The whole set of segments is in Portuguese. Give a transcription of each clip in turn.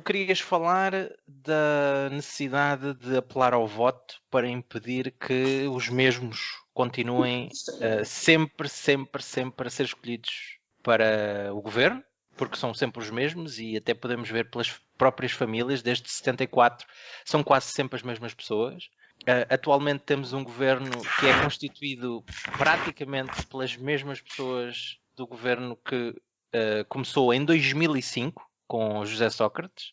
querias falar da necessidade de apelar ao voto para impedir que os mesmos continuem sempre, sempre, sempre a ser escolhidos para o governo, porque são sempre os mesmos e até podemos ver pelas próprias famílias, desde 74, são quase sempre as mesmas pessoas. Atualmente temos um governo que é constituído praticamente pelas mesmas pessoas do governo que começou em 2005, com José Sócrates.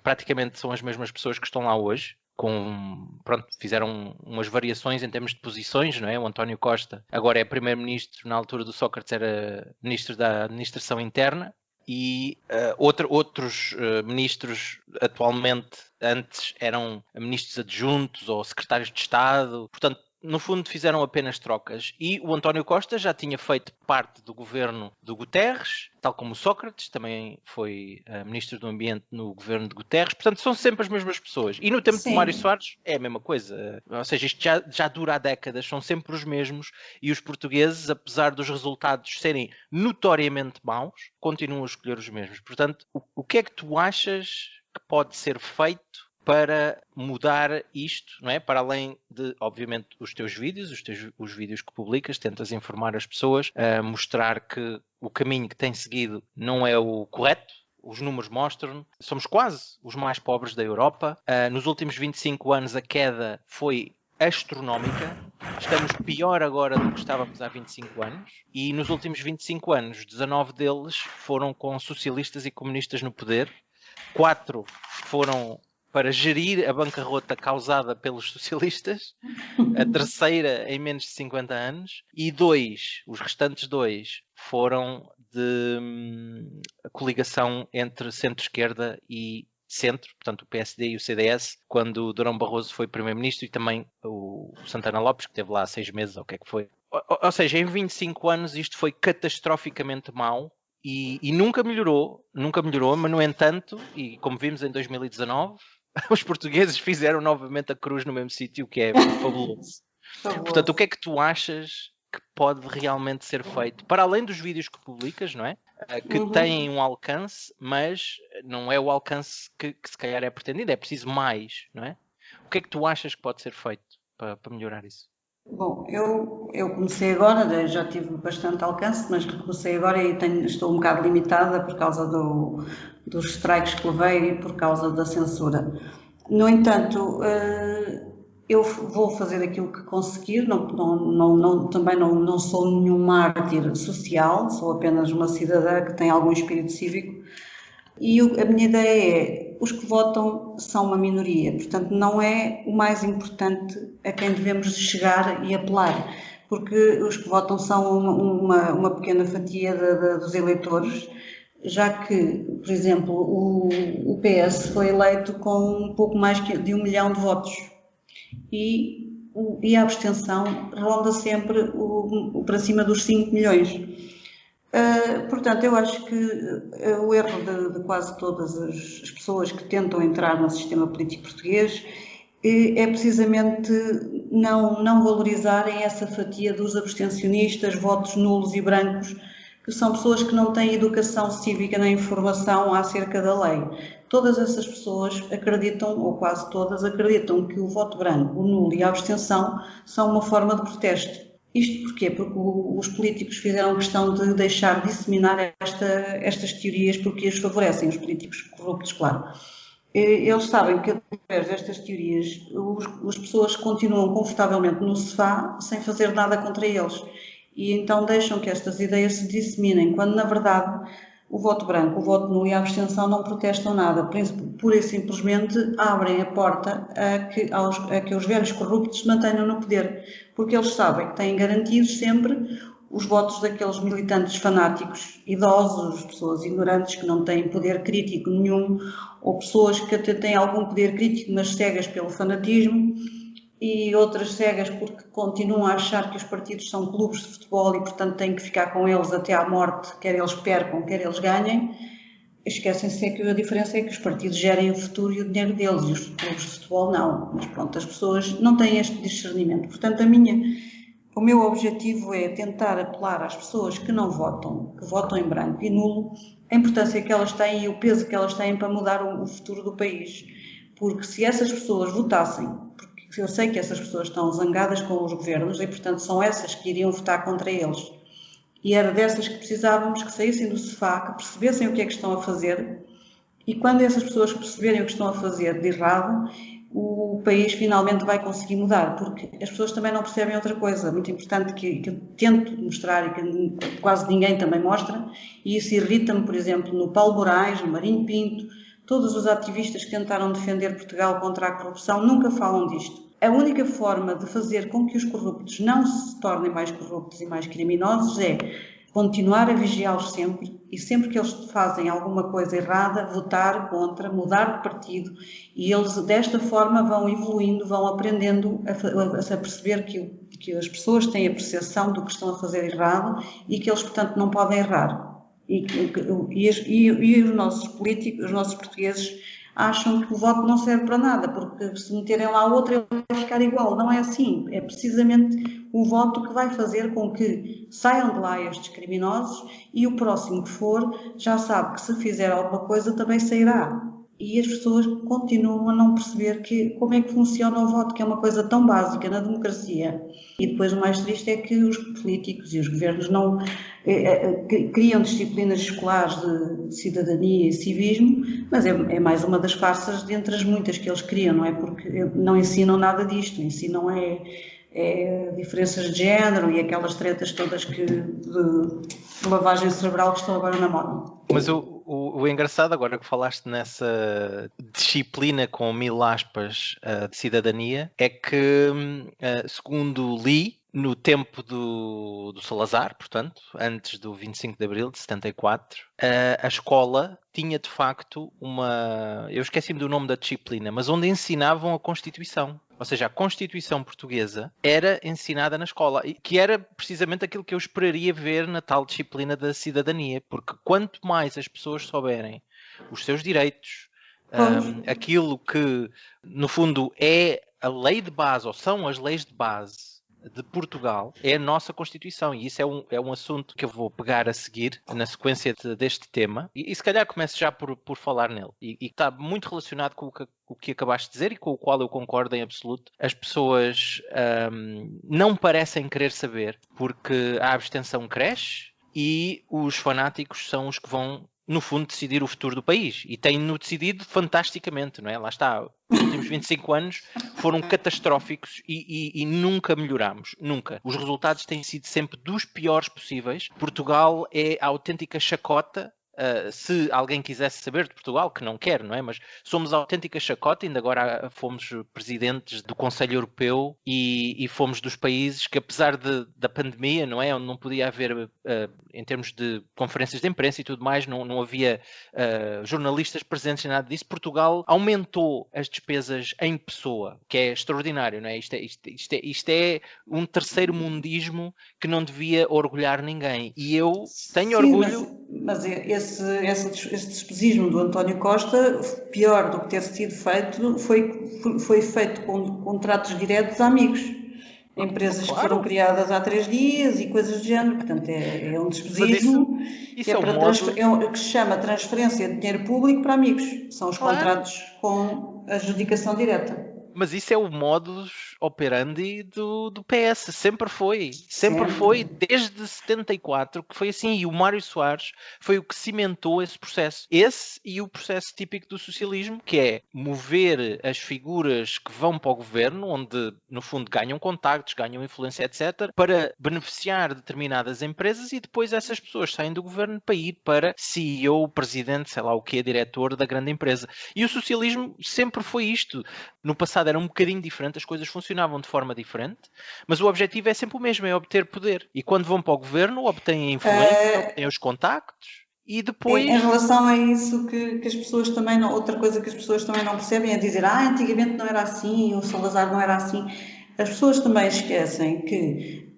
Praticamente são as mesmas pessoas que estão lá hoje. Pronto, fizeram umas variações em termos de posições, não é? O António Costa agora é primeiro-ministro, na altura do Sócrates era ministro da Administração Interna, e outros ministros atualmente, antes eram ministros adjuntos ou secretários de Estado. Portanto, no fundo fizeram apenas trocas, e o António Costa já tinha feito parte do governo do Guterres, tal como o Sócrates também foi ministro do Ambiente no governo de Guterres. Portanto, são sempre as mesmas pessoas, e no tempo de Mário Sim. Soares é a mesma coisa, ou seja, isto já dura há décadas, são sempre os mesmos, e os portugueses, apesar dos resultados serem notoriamente maus, continuam a escolher os mesmos. Portanto, o que é que tu achas que pode ser feito para mudar isto, não é? Para além de, obviamente, os teus vídeos, os vídeos que publicas, tentas informar as pessoas, mostrar que o caminho que tens seguido não é o correto. Os números mostram, somos quase os mais pobres da Europa. Nos últimos 25 anos a queda foi astronómica. Estamos pior agora do que estávamos há 25 anos. E nos últimos 25 anos, 19 deles foram com socialistas e comunistas no poder. 4 foram para gerir a bancarrota causada pelos socialistas, a terceira em menos de 50 anos, e os restantes 2, foram de coligação entre centro-esquerda e centro, portanto o PSD e o CDS, quando o Durão Barroso foi primeiro-ministro, e também o Santana Lopes, que esteve lá há 6 meses, ou o que é que foi. Ou seja, em 25 anos isto foi catastroficamente mau, e nunca melhorou, mas no entanto, e como vimos em 2019, os portugueses fizeram novamente a cruz no mesmo sítio, que é fabuloso. Portanto, o que é que tu achas que pode realmente ser feito, para além dos vídeos que publicas, não é? Que têm um alcance, mas não é o alcance que se calhar é pretendido, é preciso mais, não é? O que é que tu achas que pode ser feito para melhorar isso? Bom, eu comecei agora, já tive bastante alcance, mas comecei agora e estou um bocado limitada por causa dos strikes que levei e por causa da censura. No entanto, eu vou fazer aquilo que conseguir, também não sou nenhum mártir social, sou apenas uma cidadã que tem algum espírito cívico. E a minha ideia é, os que votam são uma minoria, portanto não é o mais importante a quem devemos chegar e apelar, porque os que votam são uma pequena fatia dos eleitores, já que, por exemplo, o PS foi eleito com um pouco mais de 1 milhão de votos e a abstenção ronda sempre para cima dos 5 milhões. Portanto, eu acho que o erro de quase todas as pessoas que tentam entrar no sistema político português é precisamente não valorizarem essa fatia dos abstencionistas, votos nulos e brancos, que são pessoas que não têm educação cívica nem informação acerca da lei. Todas essas pessoas acreditam, ou quase todas, acreditam que o voto branco, o nulo e a abstenção são uma forma de protesto. Isto porquê? Porque os políticos fizeram questão de deixar disseminar estas teorias porque as favorecem, os políticos corruptos, claro. Eles sabem que através destas teorias as pessoas continuam confortavelmente no sofá sem fazer nada contra eles e então deixam que estas ideias se disseminem, quando na verdade o voto branco, o voto nulo e a abstenção não protestam nada, pura e simplesmente abrem a porta a que os velhos corruptos se mantenham no poder, porque eles sabem que têm garantidos sempre os votos daqueles militantes fanáticos, idosos, pessoas ignorantes que não têm poder crítico nenhum, ou pessoas que até têm algum poder crítico, mas cegas pelo fanatismo, e outras cegas porque continuam a achar que os partidos são clubes de futebol e, portanto, têm que ficar com eles até à morte, quer eles percam, quer eles ganhem. Esquecem-se que a diferença é que os partidos gerem o futuro e o dinheiro deles, e os clubes de futebol não. Mas pronto, as pessoas não têm este discernimento. Portanto, o meu objetivo é tentar apelar às pessoas que não votam, que votam em branco e nulo, a importância que elas têm e o peso que elas têm para mudar o futuro do país. Porque se essas pessoas votassem, porque eu sei que essas pessoas estão zangadas com os governos e, portanto, são essas que iriam votar contra eles. E era dessas que precisávamos que saíssem do sofá, que percebessem o que é que estão a fazer, e quando essas pessoas perceberem o que estão a fazer de errado, o país finalmente vai conseguir mudar, porque as pessoas também não percebem outra coisa, muito importante que eu tento mostrar e que quase ninguém também mostra, e isso irrita-me, por exemplo, no Paulo Moraes, no Marinho Pinto, todos os ativistas que tentaram defender Portugal contra a corrupção nunca falam disto. A única forma de fazer com que os corruptos não se tornem mais corruptos e mais criminosos é continuar a vigiá-los sempre e sempre que eles fazem alguma coisa errada, votar contra, mudar de partido, e eles desta forma vão evoluindo, vão aprendendo a perceber que as pessoas têm a percepção do que estão a fazer errado e que eles, portanto, não podem errar. E os nossos políticos, os nossos portugueses, acham que o voto não serve para nada, porque se meterem lá outro, ele vai ficar igual. Não é assim. É precisamente o voto que vai fazer com que saiam de lá estes criminosos e o próximo que for já sabe que se fizer alguma coisa também sairá. E as pessoas continuam a não perceber como é que funciona o voto, que é uma coisa tão básica na democracia. E depois o mais triste é que os políticos e os governos não criam disciplinas escolares de cidadania e civismo, mas é mais uma das farsas dentre as muitas que eles criam, não é? Porque não ensinam nada disto, ensinam diferenças de género e aquelas tretas todas de lavagem cerebral que estão agora na moda. Mas o engraçado, agora que falaste nessa disciplina com 1000 aspas de cidadania, é que, segundo li, no tempo do Salazar, portanto, antes do 25 de Abril de 74, a escola tinha de facto eu esqueci-me do nome da disciplina, mas onde ensinavam a Constituição. Ou seja, a Constituição portuguesa era ensinada na escola, que era precisamente aquilo que eu esperaria ver na tal disciplina da cidadania, porque quanto mais as pessoas souberem os seus direitos, aquilo que, no fundo, é a lei de base, ou são as leis de base de Portugal, é a nossa Constituição, e isso é um assunto que eu vou pegar a seguir na sequência deste tema, e se calhar começo já por falar nele, e está muito relacionado com o que acabaste de dizer e com o qual eu concordo em absoluto. As pessoas não parecem querer saber, porque a abstenção cresce e os fanáticos são os que vão, no fundo, decidir o futuro do país. E têm-no decidido fantasticamente, não é? Lá está. Os últimos 25 anos foram catastróficos e nunca melhorámos. Nunca. Os resultados têm sido sempre dos piores possíveis. Portugal é a autêntica chacota. Se alguém quisesse saber de Portugal, que não quer, não é? Mas somos a autêntica chacota, ainda agora fomos presidentes do Conselho Europeu e fomos dos países que, apesar da pandemia, não é? Onde não podia haver, em termos de conferências de imprensa e tudo mais, não havia jornalistas presentes em nada disso. Portugal aumentou as despesas em pessoa, que é extraordinário, não é? Isto é um terceiro mundismo que não devia orgulhar ninguém. E eu tenho orgulho... Mas esse despesismo do António Costa, pior do que ter sido feito, foi feito com contratos diretos a amigos. Empresas que foram criadas há 3 dias e coisas do género. Portanto, é um despesismo que se chama transferência de dinheiro público para amigos. São os contratos com adjudicação direta. Mas isso é o modus operandi do PS, sempre foi, desde 74 que foi assim, e o Mário Soares foi o que cimentou esse processo. Esse e o processo típico do socialismo, que é mover as figuras que vão para o governo, onde no fundo ganham contactos, ganham influência, etc., para beneficiar determinadas empresas, e depois essas pessoas saem do governo para ir para CEO, presidente, sei lá o que, diretor da grande empresa. E o socialismo sempre foi isto. No passado era um bocadinho diferente, as coisas funcionavam de forma diferente, mas o objetivo é sempre o mesmo, é obter poder. E quando vão para o governo, obtêm a influência, obtêm os contactos, e depois... Em relação a isso que as pessoas também não... Outra coisa que as pessoas também não percebem é dizer antigamente não era assim, o Salazar não era assim. As pessoas também esquecem que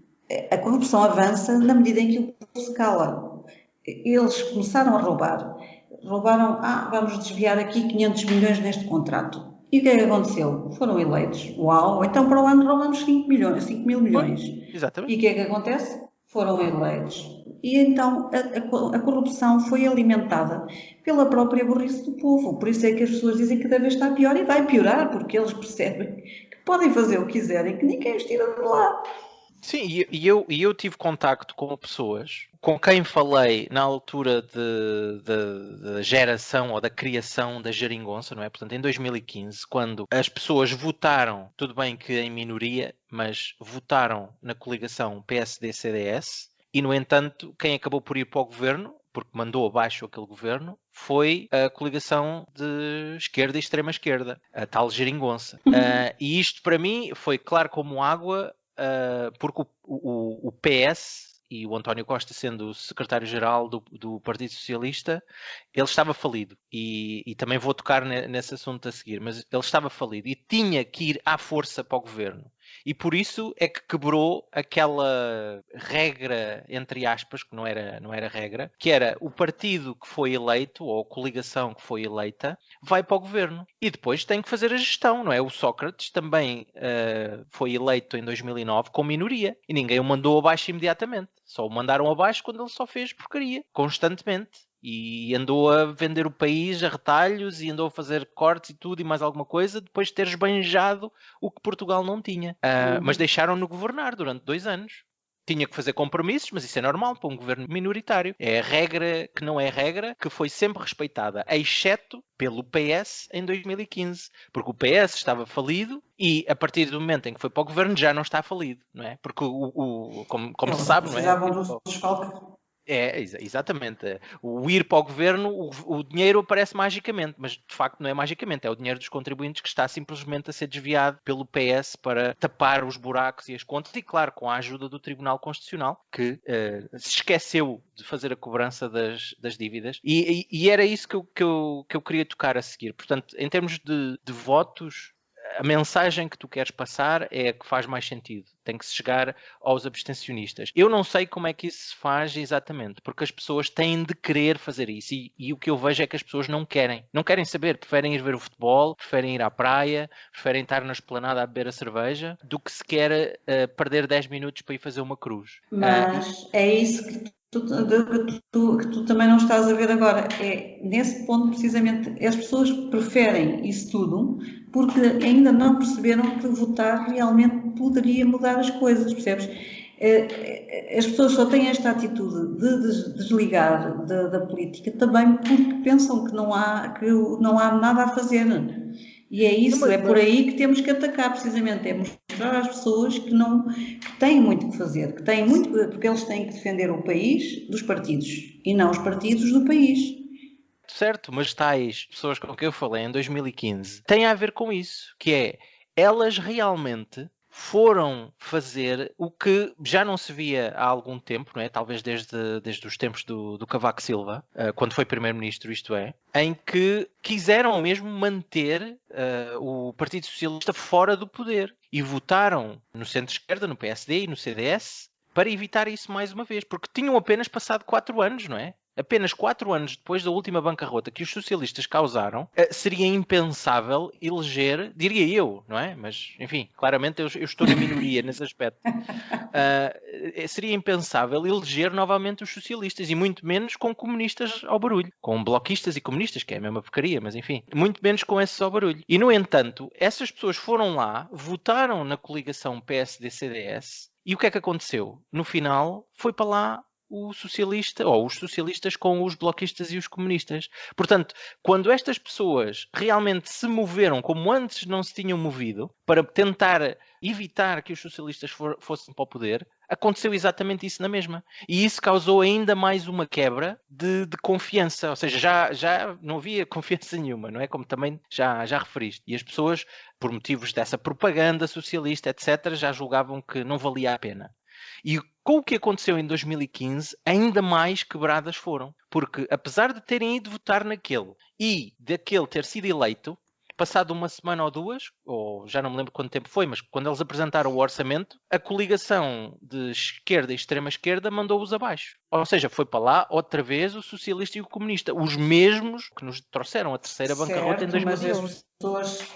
a corrupção avança na medida em que o povo se cala. Eles começaram a roubar. Roubaram, vamos desviar aqui 500 milhões neste contrato. E o que é que aconteceu? Foram eleitos. Uau! Então para o ano roubamos 5 mil milhões. Exatamente. E o que é que acontece? foram eleitos. E então a corrupção foi alimentada pela própria burrice do povo. Por isso é que as pessoas dizem que cada vez está pior e vai piorar, porque eles percebem que podem fazer o que quiserem, que ninguém os tira de lá. Sim, e eu tive contacto com pessoas com quem falei na altura da geração ou da criação da geringonça, não é? Portanto, em 2015, quando as pessoas votaram, tudo bem que em minoria, mas votaram na coligação PSD-CDS, e no entanto, quem acabou por ir para o governo, porque mandou abaixo aquele governo, foi a coligação de esquerda e extrema-esquerda, a tal geringonça. E isto para mim foi claro como água, porque o PS e o António Costa, sendo o secretário-geral do Partido Socialista, ele estava falido. E também vou tocar nesse assunto a seguir, mas ele estava falido e tinha que ir à força para o governo. E por isso é que quebrou aquela regra, entre aspas, que não era regra, que era o partido que foi eleito, ou a coligação que foi eleita, vai para o governo. E depois tem que fazer a gestão, não é? O Sócrates também foi eleito em 2009 com minoria. E ninguém o mandou abaixo imediatamente. Só o mandaram abaixo quando ele só fez porcaria, constantemente. E andou a vender o país a retalhos e andou a fazer cortes e tudo e mais alguma coisa, depois de ter esbanjado o que Portugal não tinha. Mas deixaram-no governar durante 2 anos. Tinha que fazer compromissos, mas isso é normal para um governo minoritário. É a regra que não é regra, que foi sempre respeitada, exceto pelo PS em 2015. Porque o PS estava falido e a partir do momento em que foi para o governo já não está falido, não é? Porque, como se Eles sabe, não é? precisavam dos desfalques. Exatamente. O ir para o governo, o dinheiro aparece magicamente, mas de facto não é magicamente, é o dinheiro dos contribuintes que está simplesmente a ser desviado pelo PS para tapar os buracos e as contas, e claro, com a ajuda do Tribunal Constitucional, que se esqueceu de fazer a cobrança das dívidas, e era isso que eu queria tocar a seguir. Portanto, em termos de votos, a mensagem que tu queres passar é a que faz mais sentido. Tem que se chegar aos abstencionistas. Eu não sei como é que isso se faz exatamente, porque as pessoas têm de querer fazer isso. E o que eu vejo é que as pessoas não querem. Não querem saber. Preferem ir ver o futebol, preferem ir à praia, preferem estar na esplanada a beber a cerveja, do que sequer perder 10 minutos para ir fazer uma cruz. Mas é isso que tu também não estás a ver agora. É nesse ponto, precisamente, as pessoas preferem isso tudo porque ainda não perceberam que votar realmente poderia mudar as coisas, percebes? As pessoas só têm esta atitude de desligar da política também porque pensam que não há nada a fazer. E é Não, isso, é por aí que temos que atacar, precisamente, é mostrar às pessoas que têm muito que fazer, porque eles têm que defender o país dos partidos e não os partidos do país. certo, mas tais pessoas com quem eu falei em 2015 têm a ver com isso, que é, elas realmente foram fazer o que já não se via há algum tempo, não é? Talvez desde os tempos do Cavaco Silva, quando foi primeiro-ministro, isto é, em que quiseram mesmo manter o Partido Socialista fora do poder e votaram no centro-esquerda, no PSD e no CDS para evitar isso mais uma vez, porque tinham apenas passado 4 anos, não é? Apenas 4 anos depois da última bancarrota que os socialistas causaram, seria impensável eleger, diria eu, não é? Mas, enfim, claramente eu estou na minoria nesse aspecto. Seria impensável eleger novamente os socialistas, e muito menos com comunistas ao barulho. Com bloquistas e comunistas, que é a mesma porcaria, mas enfim, muito menos com esses ao barulho. E, no entanto, essas pessoas foram lá, votaram na coligação PSD-CDS, e o que é que aconteceu? No final, foi para lá o socialista, ou os socialistas com os bloquistas e os comunistas. Portanto, quando estas pessoas realmente se moveram como antes não se tinham movido, para tentar evitar que os socialistas fossem para o poder, aconteceu exatamente isso na mesma. E isso causou ainda mais uma quebra de confiança. Ou seja, já não havia confiança nenhuma, não é? Como também já referiste. E as pessoas, por motivos dessa propaganda socialista, etc., já julgavam que não valia a pena. E com o que aconteceu em 2015, ainda mais quebradas foram. Porque, apesar de terem ido votar naquele e daquele ter sido eleito, passado uma semana ou duas, ou já não me lembro quanto tempo foi, mas quando eles apresentaram o orçamento, a coligação de esquerda e extrema-esquerda mandou-os abaixo. Ou seja, foi para lá outra vez o socialista e o comunista, os mesmos que nos trouxeram a terceira bancarrota em Certo, mas as 2011. pessoas